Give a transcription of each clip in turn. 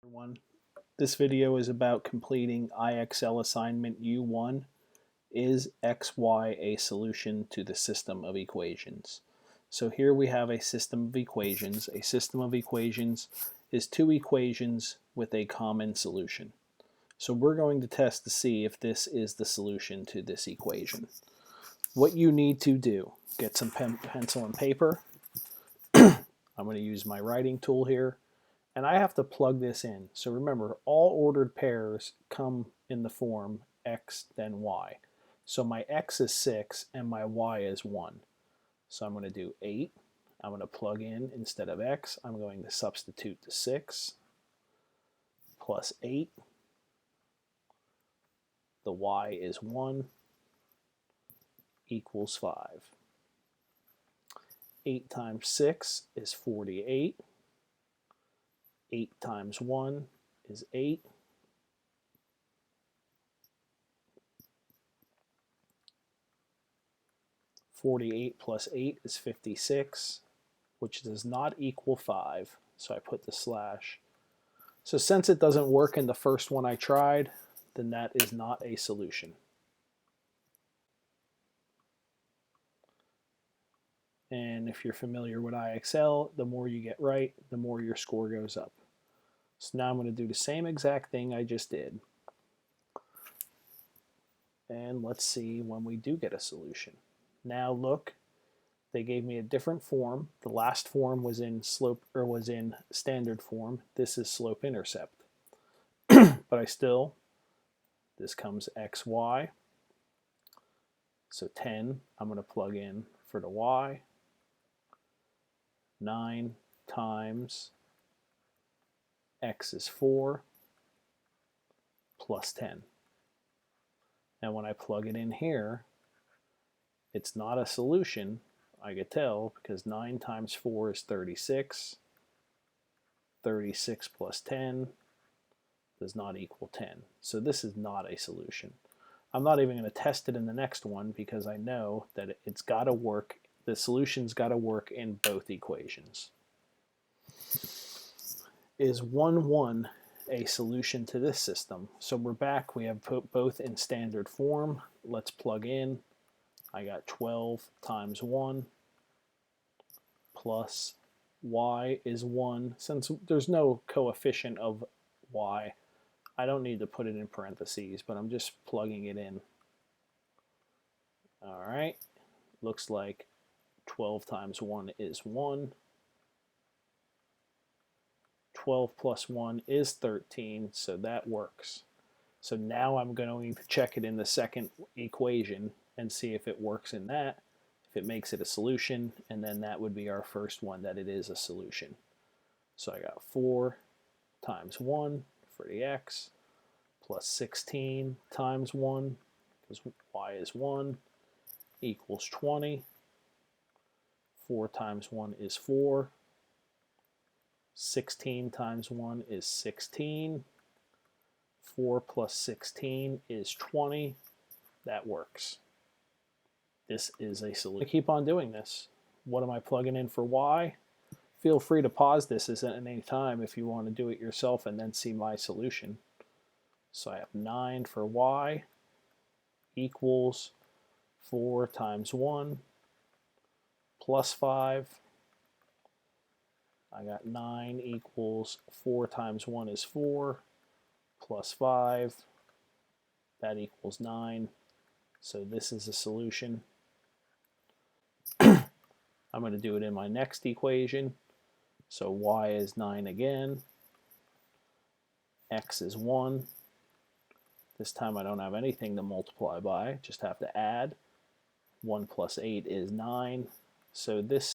Everyone. This video is about completing IXL assignment U1. Is XY a solution to the system of equations? So here we have a system of equations. A system of equations is two equations with a common solution. So we're going to test to see if this is the solution to this equation. What you need to do, get some pencil and paper. I'm going to use my writing tool here. And I have to plug this in. So remember, all ordered pairs come in the form x then y. So my x is 6 and my y is 1. So I'm going to do 8. I'm going to plug in, instead of x, I'm going to substitute the 6 plus 8. The y is 1 equals 5. 8 times 6 is 48. 8 times 1 is 8. 48 plus 8 is 56, which does not equal 5. So I put the slash. So since it doesn't work in the first one I tried, then that is not a solution. And if you're familiar with IXL, the more you get right, the more your score goes up. So now I'm going to do the same exact thing I just did. And let's see when we do get a solution. Now look, they gave me a different form. The last form was in slope, or was in standard form. This is slope intercept. But this comes xy. So 10, I'm going to plug in for the y. 9 times x is 4 plus 10. Now when I plug it in here, it's not a solution, I could tell, because 9 times 4 is 36. 36 plus 10 does not equal 10. So this is not a solution. I'm not even going to test it in the next one because I know that it's got to work. The solution's got to work in both equations. Is 1, 1 a solution to this system? So we're back. We have put both in standard form. Let's plug in. I got 12 times 1 plus y is 1. Since there's no coefficient of y, I don't need to put it in parentheses, but I'm just plugging it in. All right, looks like 12 times 1 is 1. 12 plus 1 is 13, so that works. So now I'm going to check it in the second equation and see if it works in that, if it makes it a solution, and then that would be our first one that it is a solution. So I got 4 times 1 for the x, plus 16 times 1, because y is 1, equals 20. 4 times 1 is 4. 16 times 1 is 16. 4 plus 16 is 20. That works. This is a solution. I keep on doing this. What am I plugging in for y? Feel free to pause this at any time if you want to do it yourself and then see my solution. So I have 9 for y equals 4 times 1 plus 5. I got 9 equals 4 times 1 is 4 plus 5. That equals 9. So this is a solution. I'm going to do it in my next equation. So y is 9 again. X is 1. This time I don't have anything to multiply by, just have to add. 1 plus 8 is 9. So this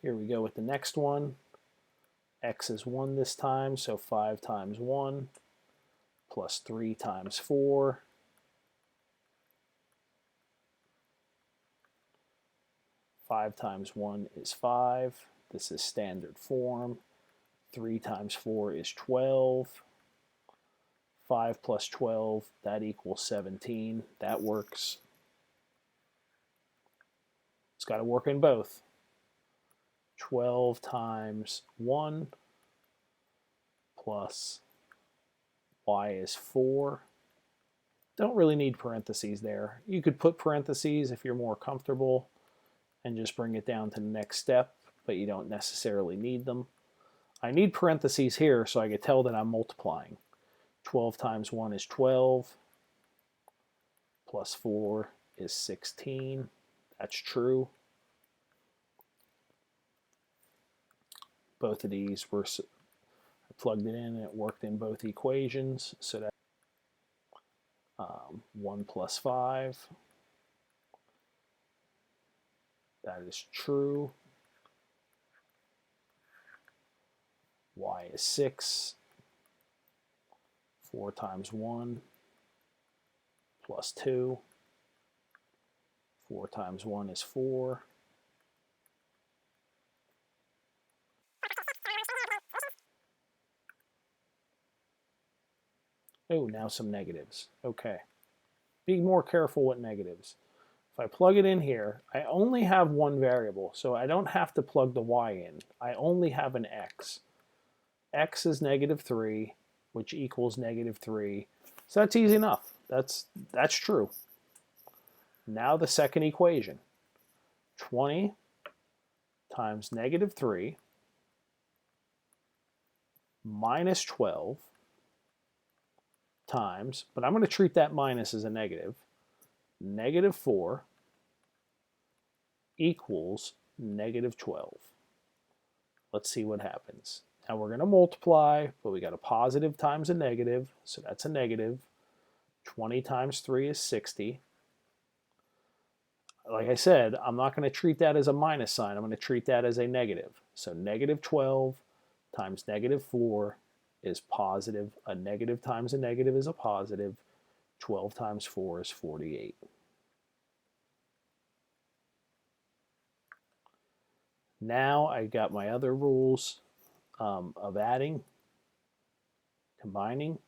here we go with the next one. X is 1 this time, so 5 times 1 plus 3 times 4. 5 times 1 is 5. This is standard form. 3 times 4 is 12. 5 plus 12, that equals 17. That works. It's got to work in both. 12 times 1 plus y is 4. Don't really need parentheses there. You could put parentheses if you're more comfortable and just bring it down to the next step, but you don't necessarily need them. I need parentheses here so I can tell that I'm multiplying. 12 times 1 is 12, plus 4 is 16. That's true. Both of these were, I plugged it in and it worked in both equations, so that 1 plus 5, that is true. Y is 6. 4 times 1 plus 2. 4 times 1 is 4. Oh, now some negatives. Okay. Be more careful with negatives. If I plug it in here, I only have one variable, so I don't have to plug the y in. I only have an x. X is -3, which equals -3. So that's easy enough. That's true. Now the second equation. 20 times -3 minus 12 times, but I'm going to treat that minus as a negative, -4 equals -12. Let's see what happens. Now we're going to multiply, but we got a positive times a negative, so that's a negative. 20 times 3 is 60. Like I said, I'm not going to treat that as a minus sign. I'm going to treat that as a negative. So -12 times -4 is positive. A negative times a negative is a positive. 12 times 4 is 48. Now I got my other rules of adding, combining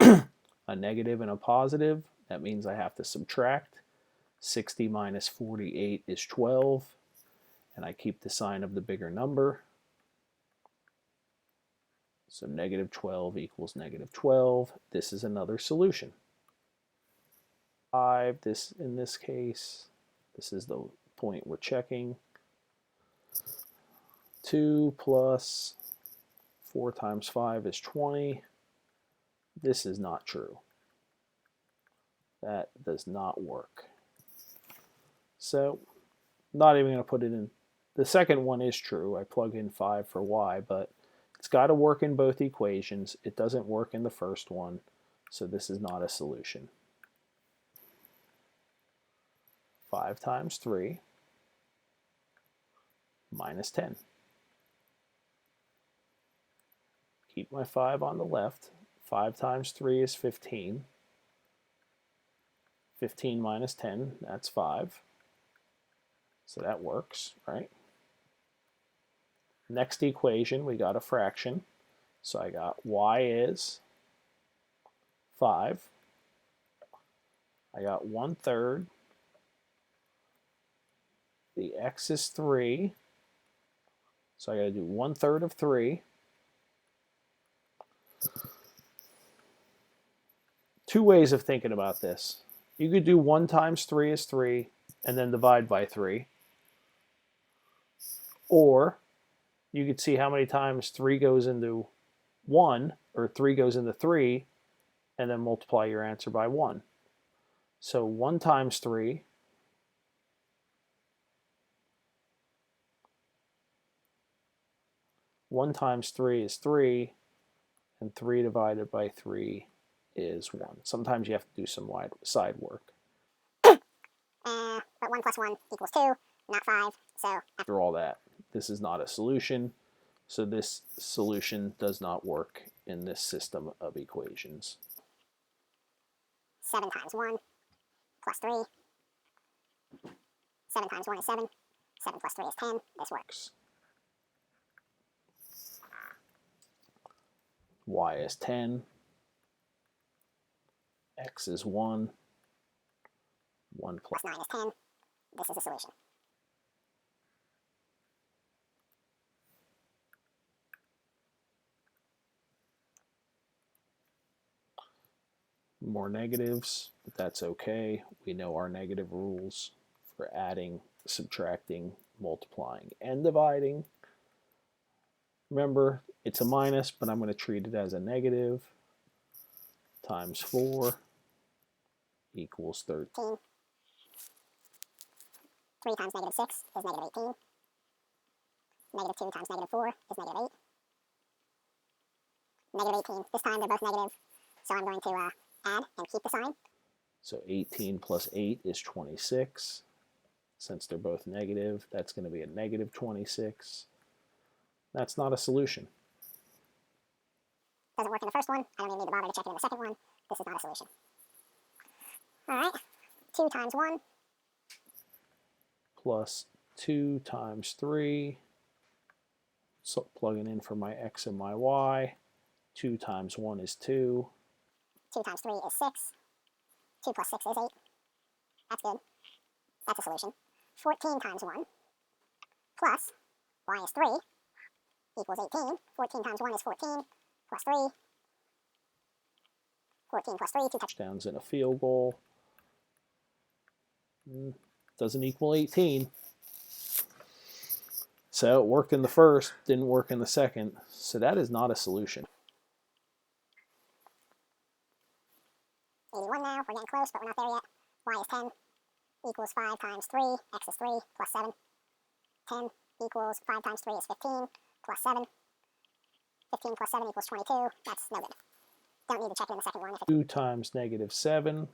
a negative and a positive. That means I have to subtract. 60 minus 48 is 12, and I keep the sign of the bigger number. So -12 equals -12. This is another solution. 5, in this case, this is the point we're checking. 2 plus 4 times 5 is 20. This is not true. That does not work. So, not even going to put it in. The second one is true. I plug in 5 for y, but it's got to work in both equations. It doesn't work in the first one, so this is not a solution. 5 times 3 minus 10. Keep my 5 on the left. 5 times 3 is 15. 15 minus 10, that's 5. So that works, right? Next equation, we got a fraction. So I got y is 5. I got 1/3. The x is 3. So I got to do 1/3 of 3. Two ways of thinking about this. You could do 1 times 3 is 3 and then divide by 3. Or you could see how many times 3 goes into 1 or 3 goes into 3 and then multiply your answer by 1. So 1 times 3 1 times 3 is 3, and 3 divided by 3 is 1. Sometimes you have to do some side work. But 1 plus 1 equals 2, not 5. So after all that, this is not a solution. So this solution does not work in this system of equations. 7 times 1 plus 3. 7 times 1 is 7. 7 plus 3 is 10. This works. y is 10, x is 1, 1 plus 9 is 10. This is a solution. more negatives, but that's okay. We know our negative rules for adding, subtracting, multiplying, and dividing. Remember, it's a minus, but I'm going to treat it as a negative. Times 4 equals 13. 3 times negative 6 is negative 18. Negative 2 times negative 4 is negative 8. Negative 18. This time they're both negative, so I'm going to add and keep the sign. So 18 plus 8 is 26. Since they're both negative, that's going to be a negative 26. That's not a solution. Doesn't work in the first one. I don't even need to bother to check it in the second one. This is not a solution. All right. 2 times 1 plus 2 times 3. So plugging in for my x and my y. 2 times 1 is 2. 2 times 3 is 6. 2 plus 6 is 8. That's good. That's a solution. 14 times 1 plus y is 3 equals 18. 14 times 1 is 14 plus 3. 14 plus 3, 2 touchdowns and a field goal. Doesn't equal 18. So it worked in the first, didn't work in the second. So that is not a solution. 81 now. We're getting close, but we're not there yet. Y is 10 equals 5 times 3. X is 3 plus 7. 10 equals 5 times 3 is 15 plus 7. 15 plus 7 equals 22. That's no good. Don't need to check it in the second one. 2 times negative 7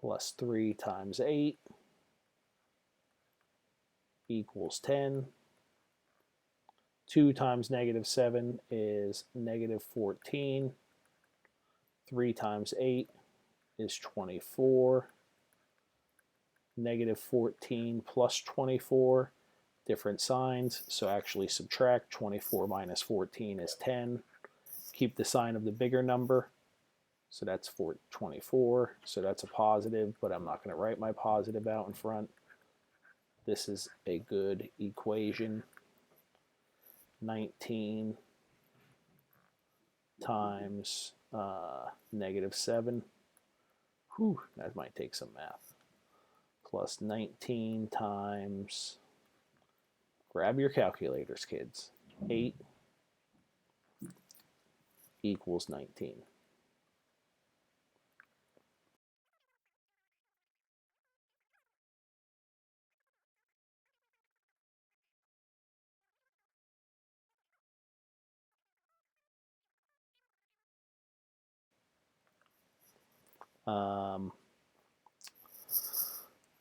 plus 3 times 8 equals 10. 2 times negative 7 is negative 14. 3 times 8 is 24. Negative 14 plus 24, different signs, so actually subtract. 24 minus 14 is 10. Keep the sign of the bigger number, so that's 24, so that's a positive, but I'm not going to write my positive out in front. This is a good equation. 19 times negative 7. Whew, that might take some math. Plus 19 times, grab your calculators, kids, 8 equals 19. Um,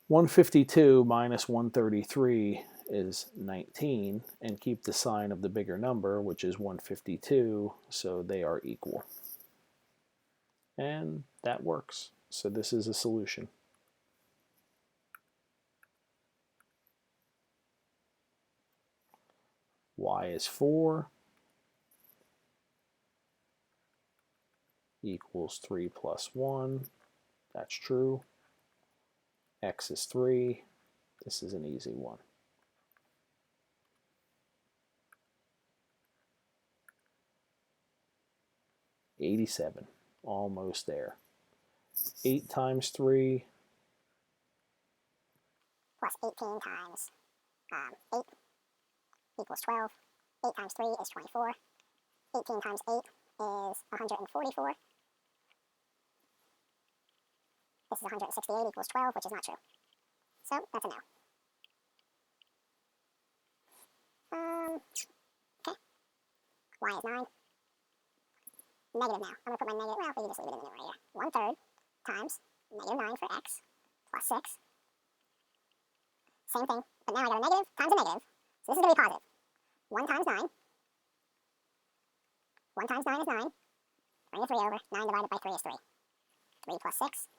152 minus 133 is 19, and keep the sign of the bigger number, which is 152, so they are equal. And that works. So this is a solution. Y is 4 equals 3 plus 1. That's true. X is 3. This is an easy one. $87, almost there. 8 times 3 plus 18 times 8 equals 12. 8 times 3 is 24. 18 times 8 is 144. This is 168 equals 12, which is not true. So that's a no. Okay. Y is 9. Negative now. I'm going to put my negative, well, we can just leave it in the numerator. 1/3 times negative 9 for x plus 6. Same thing, but now I got a negative times a negative. So this is going to be positive. 1 times 9. 1 times 9 is 9. Bring the 3 over. 9 divided by 3 is 3. 3 plus 6.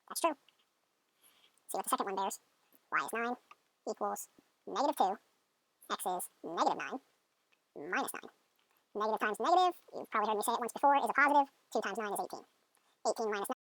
That's true. See what the second one bears. Y is 9 equals negative 2. X is negative 9 minus 9. Negative times negative, you've probably heard me say it once before, is a positive. 2 times 9 is 18. 18 minus